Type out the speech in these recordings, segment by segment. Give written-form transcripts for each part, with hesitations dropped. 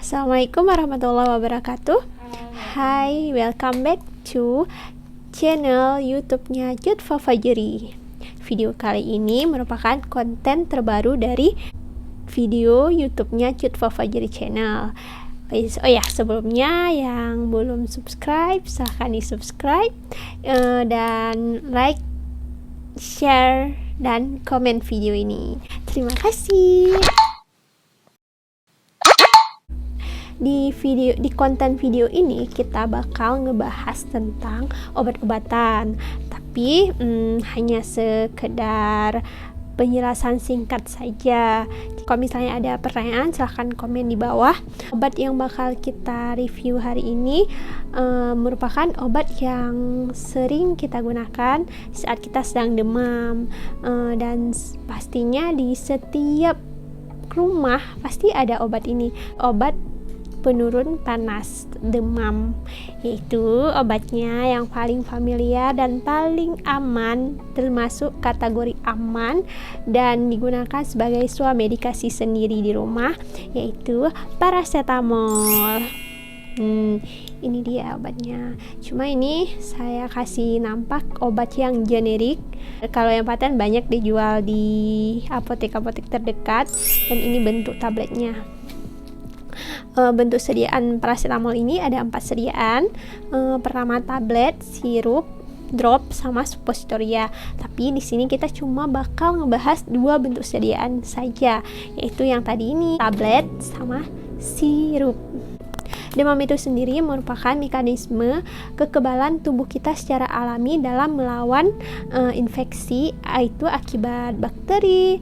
Assalamualaikum warahmatullahi wabarakatuh. Hai, welcome back to channel YouTube-nya Jutfa Fajri. Video kali ini merupakan konten terbaru dari video YouTube-nya Jutfa Fajri channel. Oh ya, sebelumnya yang belum subscribe silahkan di subscribe dan like, share, dan komen video ini. Terima kasih. Di konten video ini kita bakal ngebahas tentang obat-obatan, tapi hanya sekedar penjelasan singkat saja. Kalau misalnya ada pertanyaan silahkan komen di bawah. Obat yang bakal kita review hari ini merupakan obat yang sering kita gunakan saat kita sedang demam, dan pastinya di setiap rumah pasti ada obat ini, obat penurun panas demam, yaitu obatnya yang paling familiar dan paling aman, termasuk kategori aman dan digunakan sebagai swamedikasi sendiri di rumah, yaitu paracetamol. Ini dia obatnya, cuma ini saya kasih nampak obat yang generik. Kalau yang paten banyak dijual di apotek-apotek terdekat, dan ini bentuk tabletnya. Bentuk sediaan paracetamol ini ada 4 sediaan. Pertama tablet, sirup, drop, sama suppositoria. Tapi di sini kita cuma bakal ngebahas 2 bentuk sediaan saja, yaitu yang tadi ini, tablet sama sirup. Demam itu sendiri merupakan mekanisme kekebalan tubuh kita secara alami dalam melawan infeksi, yaitu akibat bakteri,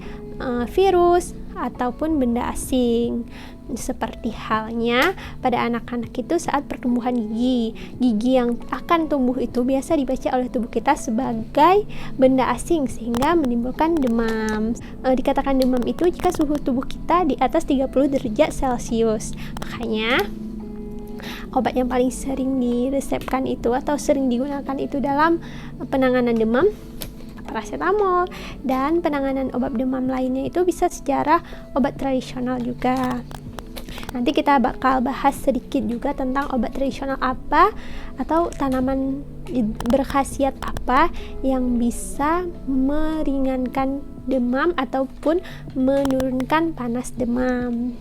virus, ataupun benda asing. Seperti halnya pada anak-anak itu saat pertumbuhan gigi yang akan tumbuh itu biasa dibaca oleh tubuh kita sebagai benda asing, sehingga menimbulkan demam. Dikatakan demam itu jika suhu tubuh kita di atas 30 derajat Celcius. Makanya obat yang paling sering diresepkan itu atau sering digunakan itu dalam penanganan demam paracetamol, dan penanganan obat demam lainnya itu bisa secara obat tradisional juga. Nanti kita bakal bahas sedikit juga tentang obat tradisional apa atau tanaman berkhasiat apa yang bisa meringankan demam ataupun menurunkan panas demam.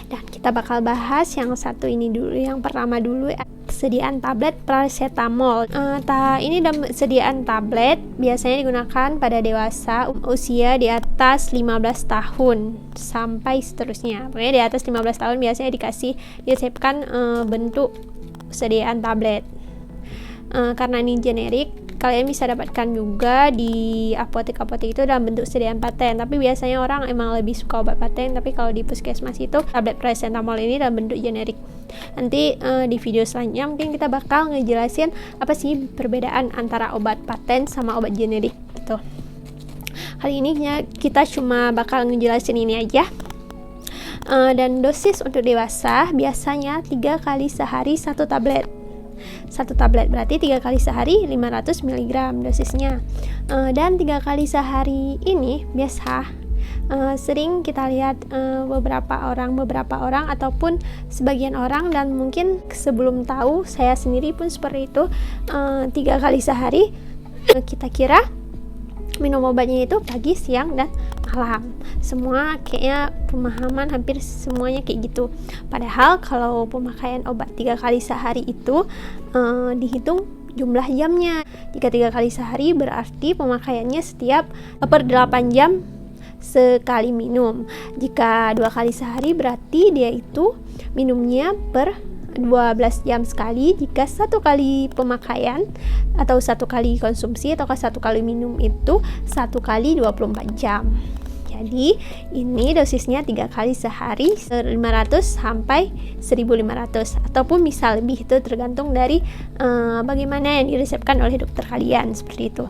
Dan kita bakal bahas yang satu ini dulu, yang pertama dulu, sediaan tablet paracetamol. Ini sediaan tablet biasanya digunakan pada dewasa usia di atas 15 tahun sampai seterusnya. Pokoknya di atas 15 tahun biasanya diresepkan bentuk sediaan tablet. Karena ini generik, kalian bisa dapatkan juga di apotek-apotek itu dalam bentuk sediaan paten, tapi biasanya orang emang lebih suka obat paten. Tapi kalau di puskesmas itu tablet paracetamol ini dalam bentuk generik. Nanti di video selanjutnya mungkin kita bakal ngejelasin apa sih perbedaan antara obat paten sama obat generik gitu. Kali ini kita cuma bakal ngejelasin ini aja. Dan dosis untuk dewasa biasanya 3 kali sehari 1 tablet. 1 tablet berarti 3 kali sehari 500 mg dosisnya. Dan 3 kali sehari ini biasa sering kita lihat beberapa orang ataupun sebagian orang, dan mungkin sebelum tahu saya sendiri pun seperti itu. 3 kali sehari kita kira minum obatnya itu pagi, siang, dan malam. Semua kayaknya pemahaman hampir semuanya kayak gitu. Padahal kalau pemakaian obat 3 kali sehari itu dihitung jumlah jamnya. Jika 3 kali sehari berarti pemakaiannya setiap per 8 jam sekali minum. Jika 2 kali sehari berarti dia itu minumnya per 12 jam sekali. Jika 1 kali pemakaian atau 1 kali konsumsi atau 1 kali minum itu 1 kali 24 jam. Jadi ini dosisnya 3 kali sehari 500 sampai 1500, ataupun bisa lebih, itu tergantung dari bagaimana yang diresepkan oleh dokter kalian, seperti itu.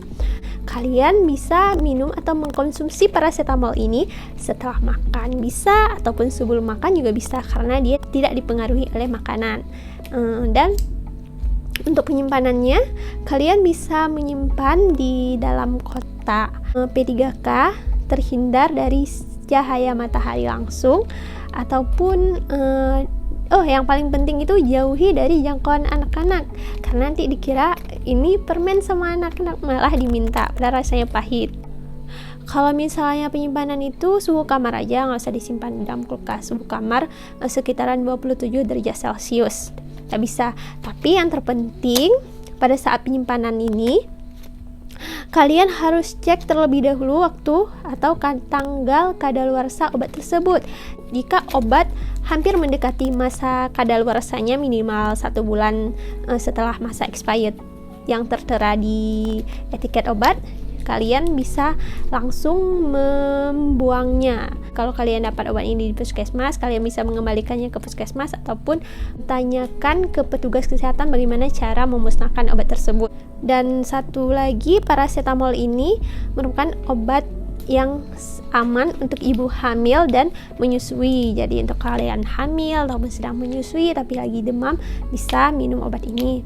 Kalian bisa minum atau mengkonsumsi paracetamol ini setelah makan bisa, ataupun sebelum makan juga bisa, karena dia tidak dipengaruhi oleh makanan. Dan untuk penyimpanannya, kalian bisa menyimpan di dalam kotak P3K terhindar dari cahaya matahari langsung, ataupun yang paling penting itu jauhi dari jangkauan anak-anak, karena nanti dikira ini permen sama anak-anak, malah diminta padahal rasanya pahit. Kalau misalnya penyimpanan itu suhu kamar aja, nggak usah disimpan di dalam kulkas. Suhu kamar sekitaran 27 derajat Celcius tak bisa. Tapi yang terpenting pada saat penyimpanan ini, kalian harus cek terlebih dahulu waktu atau tanggal kadaluarsa obat tersebut. Jika obat hampir mendekati masa kadaluarsanya minimal 1 bulan setelah masa expired yang tertera di etiket obat, kalian bisa langsung membuangnya. Kalau kalian dapat obat ini di puskesmas, kalian bisa mengembalikannya ke puskesmas ataupun tanyakan ke petugas kesehatan bagaimana cara memusnahkan obat tersebut. Dan satu lagi, paracetamol ini merupakan obat yang aman untuk ibu hamil dan menyusui. Jadi untuk kalian hamil atau sedang menyusui tapi lagi demam, bisa minum obat ini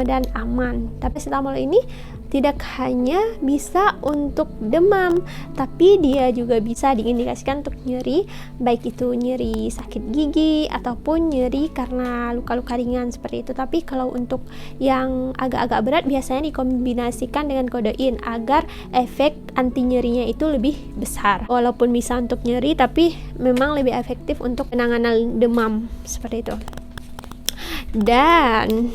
dan aman. Tapi paracetamol ini tidak hanya bisa untuk demam, tapi dia juga bisa diindikasikan untuk nyeri, baik itu nyeri sakit gigi ataupun nyeri karena luka-luka ringan seperti itu. Tapi kalau untuk yang agak-agak berat biasanya dikombinasikan dengan kodein agar efek anti nyerinya itu lebih besar. Walaupun bisa untuk nyeri, tapi memang lebih efektif untuk penanganan demam seperti itu. Dan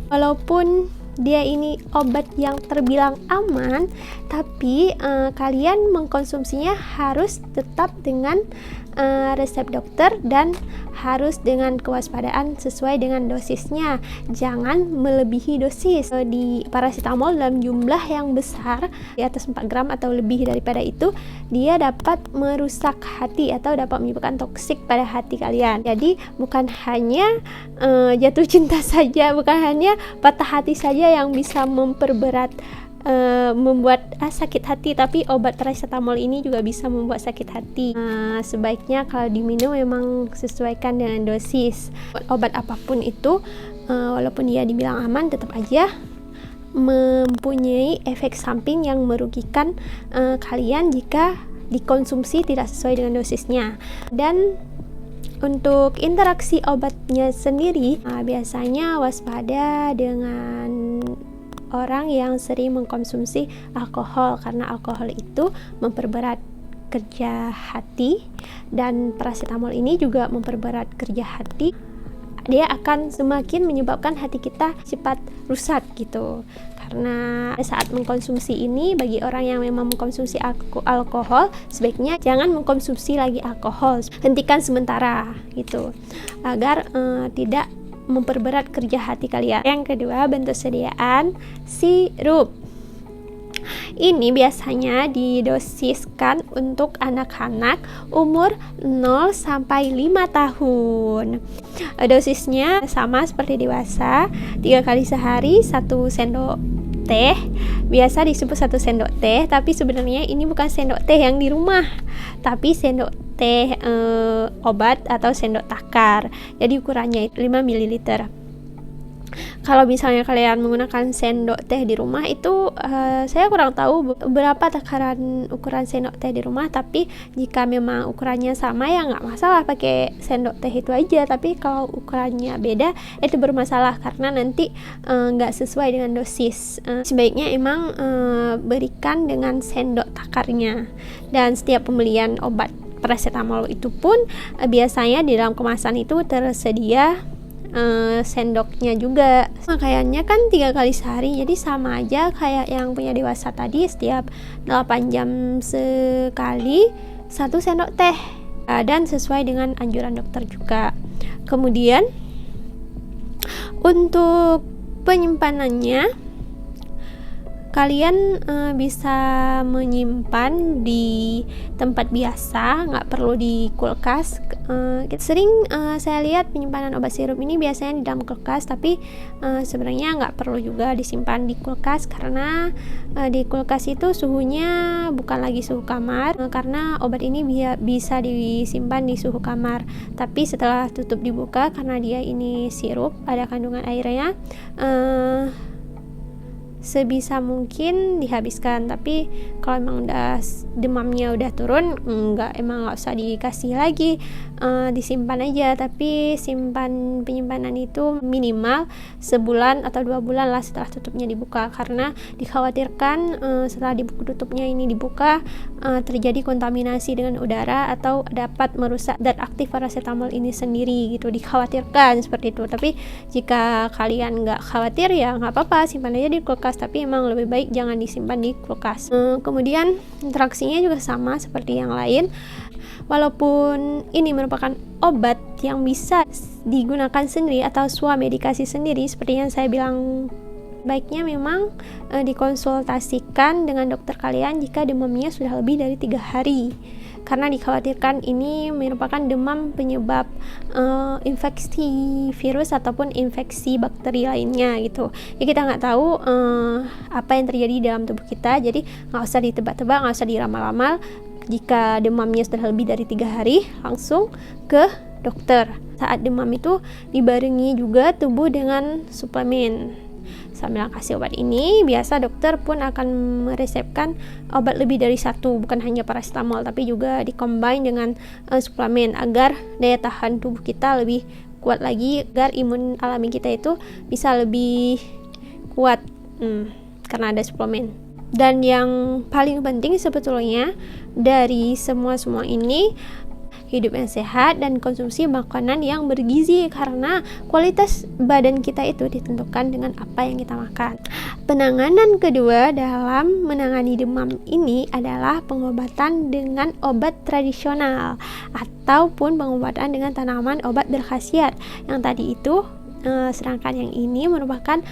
walaupun dia ini obat yang terbilang aman, tapi kalian mengkonsumsinya harus tetap dengan resep dokter dan harus dengan kewaspadaan sesuai dengan dosisnya. Jangan melebihi dosis. Di paracetamol dalam jumlah yang besar di atas 4 gram atau lebih daripada itu, dia dapat merusak hati atau dapat menyebabkan toksik pada hati kalian. Jadi bukan hanya jatuh cinta saja, bukan hanya patah hati saja yang bisa memperberat membuat sakit hati, tapi obat paracetamol ini juga bisa membuat sakit hati. Sebaiknya kalau diminum memang sesuaikan dengan dosis. Obat apapun itu, walaupun dia dibilang aman, tetap aja mempunyai efek samping yang merugikan kalian jika dikonsumsi tidak sesuai dengan dosisnya. Dan untuk interaksi obatnya sendiri, biasanya waspada dengan orang yang sering mengkonsumsi alkohol, karena alkohol itu memperberat kerja hati, dan paracetamol ini juga memperberat kerja hati. Dia akan semakin menyebabkan hati kita cepat rusak gitu. Karena saat mengkonsumsi ini, bagi orang yang memang mengkonsumsi alkohol, sebaiknya jangan mengkonsumsi lagi alkohol, hentikan sementara gitu, agar tidak memperberat kerja hati kalian. Yang kedua, bentuk sediaan sirup. Ini biasanya didosiskan untuk anak-anak umur 0 sampai 5 tahun. Dosisnya sama seperti dewasa, 3 kali sehari 1 sendok teh. Biasa disebut 1 sendok teh, tapi sebenarnya ini bukan sendok teh yang di rumah, tapi sendok teh obat atau sendok takar. Jadi ukurannya 5 ml. Kalau misalnya kalian menggunakan sendok teh di rumah itu, saya kurang tahu berapa takaran ukuran sendok teh di rumah, tapi jika memang ukurannya sama ya nggak masalah pakai sendok teh itu aja. Tapi kalau ukurannya beda itu bermasalah karena nanti nggak sesuai dengan dosis. Sebaiknya emang berikan dengan sendok takarnya. Dan setiap pembelian obat paracetamol itu pun biasanya di dalam kemasan itu tersedia sendoknya juga. Makanya kan 3 kali sehari, jadi sama aja kayak yang punya dewasa tadi, setiap 8 jam sekali 1 sendok teh, dan sesuai dengan anjuran dokter juga. Kemudian untuk penyimpanannya, kalian bisa menyimpan di tempat biasa, nggak perlu di kulkas. Sering saya lihat penyimpanan obat sirup ini biasanya di dalam kulkas, tapi sebenarnya nggak perlu juga disimpan di kulkas, karena di kulkas itu suhunya bukan lagi suhu kamar, karena obat ini bisa disimpan di suhu kamar. Tapi setelah tutup dibuka, karena dia ini sirup, ada kandungan airnya, sebisa mungkin dihabiskan. Tapi kalau emang udah demamnya udah turun, emang nggak usah dikasih lagi, disimpan aja. Tapi penyimpanan itu minimal sebulan atau 2 bulan lah setelah tutupnya dibuka, karena dikhawatirkan setelah tutupnya ini dibuka terjadi kontaminasi dengan udara atau dapat merusak zat aktif paracetamol ini sendiri gitu, dikhawatirkan seperti itu. Tapi jika kalian nggak khawatir ya nggak apa-apa, simpan aja di kulkas, tapi emang lebih baik jangan disimpan di kulkas. Kemudian interaksinya juga sama seperti yang lain. Walaupun ini merupakan obat yang bisa digunakan sendiri atau swamedikasi sendiri, seperti yang saya bilang, baiknya memang dikonsultasikan dengan dokter kalian jika demamnya sudah lebih dari 3 hari, karena dikhawatirkan ini merupakan demam penyebab infeksi virus ataupun infeksi bakteri lainnya gitu. Ya kita nggak tahu apa yang terjadi dalam tubuh kita, jadi nggak usah ditebak-tebak, nggak usah diramal-ramal. Jika demamnya sudah lebih dari 3 hari, langsung ke dokter. Saat demam itu dibarengi juga tubuh dengan suplemen. Sambil kasih obat ini, biasa dokter pun akan meresepkan obat lebih dari 1, bukan hanya paracetamol, tapi juga dikombin dengan suplemen agar daya tahan tubuh kita lebih kuat lagi, agar imun alami kita itu bisa lebih kuat karena ada suplemen. Dan yang paling penting sebetulnya dari semua ini, hidup yang sehat dan konsumsi makanan yang bergizi, karena kualitas badan kita itu ditentukan dengan apa yang kita makan. Penanganan kedua dalam menangani demam ini adalah pengobatan dengan obat tradisional ataupun pengobatan dengan tanaman obat berkhasiat. Yang tadi itu sedangkan yang ini merupakan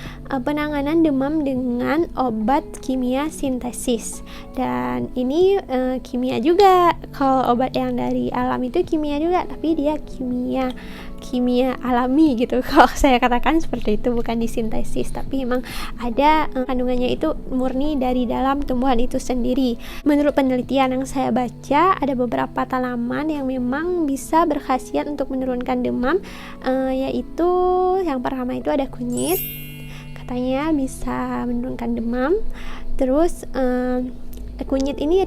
penanganan demam dengan obat kimia sintesis, dan ini kimia juga. Kalau obat yang dari alam itu kimia juga, tapi dia kimia alami gitu. Kalau saya katakan seperti itu, bukan disintesis, tapi memang ada kandungannya itu murni dari dalam tumbuhan itu sendiri. Menurut penelitian yang saya baca, ada beberapa tanaman yang memang bisa berkhasiat untuk menurunkan demam, yaitu yang pertama itu ada kunyit, katanya bisa menurunkan demam. Terus kunyit ini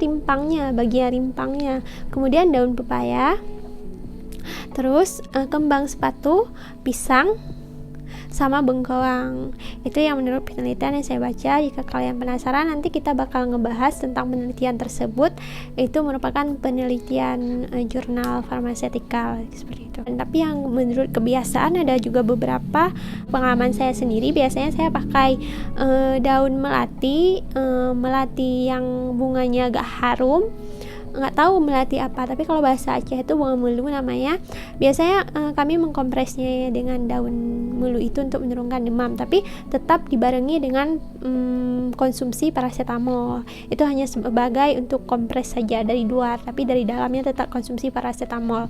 bagian rimpangnya, kemudian daun pepaya, terus kembang sepatu, pisang, sama bengkoang. Itu yang menurut penelitian yang saya baca. Jika kalian penasaran, nanti kita bakal ngebahas tentang penelitian tersebut. Itu merupakan penelitian jurnal farmaseutikal seperti itu. Tapi yang menurut kebiasaan, ada juga beberapa pengalaman saya sendiri. Biasanya saya pakai daun melati yang bunganya agak harum. Nggak tahu melati apa, tapi kalau bahasa Aceh itu bunga mulu namanya. Biasanya kami mengkompresnya dengan daun mulu itu untuk menurunkan demam, tapi tetap dibarengi dengan konsumsi paracetamol. Itu hanya sebagai untuk kompres saja dari luar, tapi dari dalamnya tetap konsumsi paracetamol.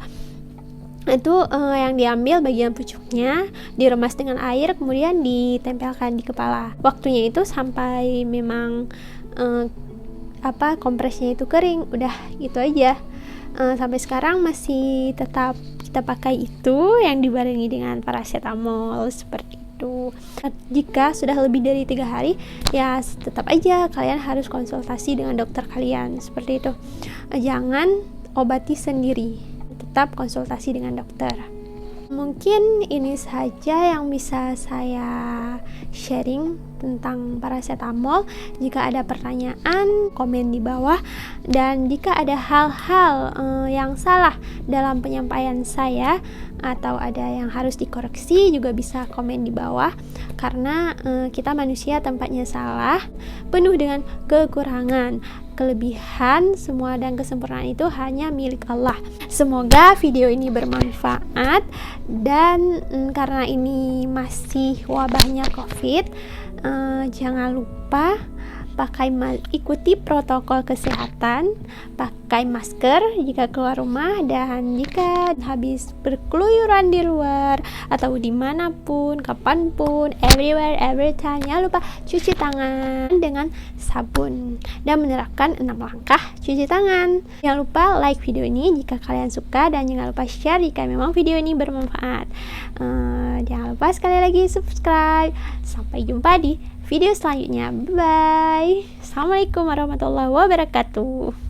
Itu yang diambil bagian pucuknya, diremas dengan air, kemudian ditempelkan di kepala. Waktunya itu sampai memang kompresnya itu kering, udah gitu aja. Sampai sekarang masih tetap kita pakai itu yang dibarengi dengan paracetamol seperti itu. Jika sudah lebih dari 3 hari, ya tetap aja kalian harus konsultasi dengan dokter kalian seperti itu. Jangan obati sendiri, tetap konsultasi dengan dokter. Mungkin ini saja yang bisa saya sharing tentang paracetamol. Jika ada pertanyaan, komen di bawah. Dan jika ada hal-hal yang salah dalam penyampaian saya atau ada yang harus dikoreksi, juga bisa komen di bawah. Karena kita manusia tempatnya salah, penuh dengan kekurangan. Kelebihan semua dan kesempurnaan itu hanya milik Allah. Semoga video ini bermanfaat, dan karena ini masih wabahnya COVID, jangan lupa ikuti protokol kesehatan, pakai masker jika keluar rumah, dan jika habis berkeluyuran di luar atau dimanapun, kapanpun, everywhere, every time, jangan lupa cuci tangan dengan sabun dan menerapkan 6 langkah cuci tangan. Jangan lupa like video ini jika kalian suka, dan jangan lupa share jika memang video ini bermanfaat. Jangan lupa sekali lagi subscribe. Sampai jumpa di video selanjutnya. Bye. Assalamualaikum warahmatullahi wabarakatuh.